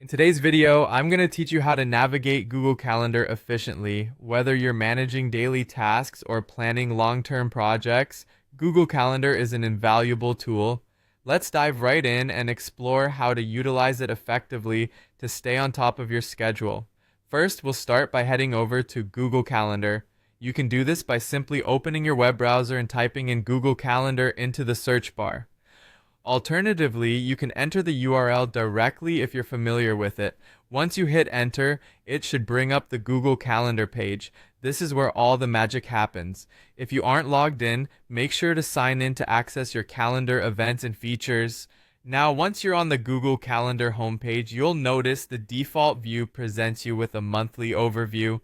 In today's video, I'm going to teach you how to navigate Google Calendar efficiently. Whether you're managing daily tasks or planning long-term projects, Google Calendar is an invaluable tool. Let's dive right in and explore how to utilize it effectively to stay on top of your schedule. First, we'll start by heading over to Google Calendar. You can do this by simply opening your web browser and typing in Google Calendar into the search bar. Alternatively, you can enter the URL directly if you're familiar with it. Once you hit enter, it should bring up the Google Calendar page. This is where all the magic happens. If you aren't logged in, make sure to sign in to access your calendar events and features. Now, once you're on the Google Calendar homepage, you'll notice the default view presents you with a monthly overview.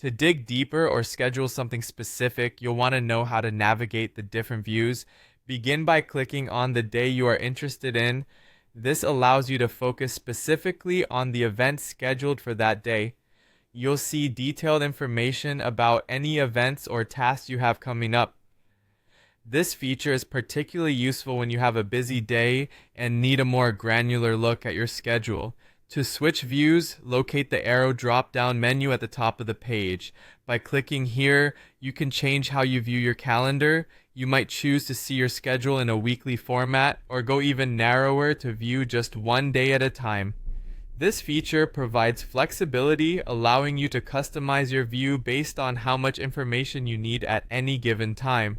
To dig deeper or schedule something specific, you'll want to know how to navigate the different views. Begin by clicking on the day you are interested in. This allows you to focus specifically on the event scheduled for that day. You'll see detailed information about any events or tasks you have coming up. This feature is particularly useful when you have a busy day and need a more granular look at your schedule. To switch views, locate the arrow drop-down menu at the top of the page. By clicking here, you can change how you view your calendar. You might choose to see your schedule in a weekly format or go even narrower to view just one day at a time. This feature provides flexibility, allowing you to customize your view based on how much information you need at any given time.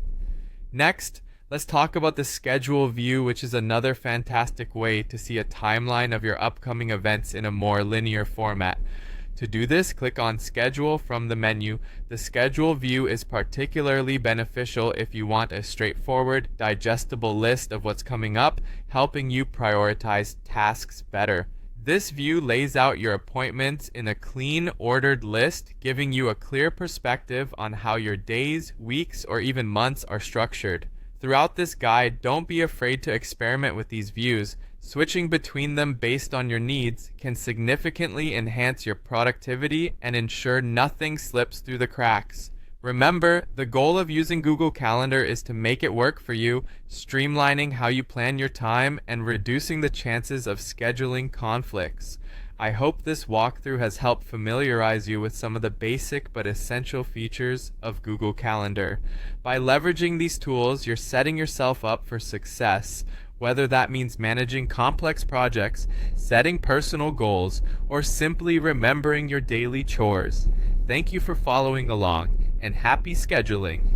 Next, let's talk about the schedule view, which is another fantastic way to see a timeline of your upcoming events in a more linear format. To do this, click on Schedule from the menu. The schedule view is particularly beneficial if you want a straightforward, digestible list of what's coming up, helping you prioritize tasks better. This view lays out your appointments in a clean, ordered list, giving you a clear perspective on how your days, weeks, or even months are structured. Throughout this guide, don't be afraid to experiment with these views. Switching between them based on your needs can significantly enhance your productivity and ensure nothing slips through the cracks. Remember, the goal of using Google Calendar is to make it work for you, streamlining how you plan your time and reducing the chances of scheduling conflicts. I hope this walkthrough has helped familiarize you with some of the basic but essential features of Google Calendar. By leveraging these tools, you're setting yourself up for success, whether that means managing complex projects, setting personal goals, or simply remembering your daily chores. Thank you for following along, and happy scheduling!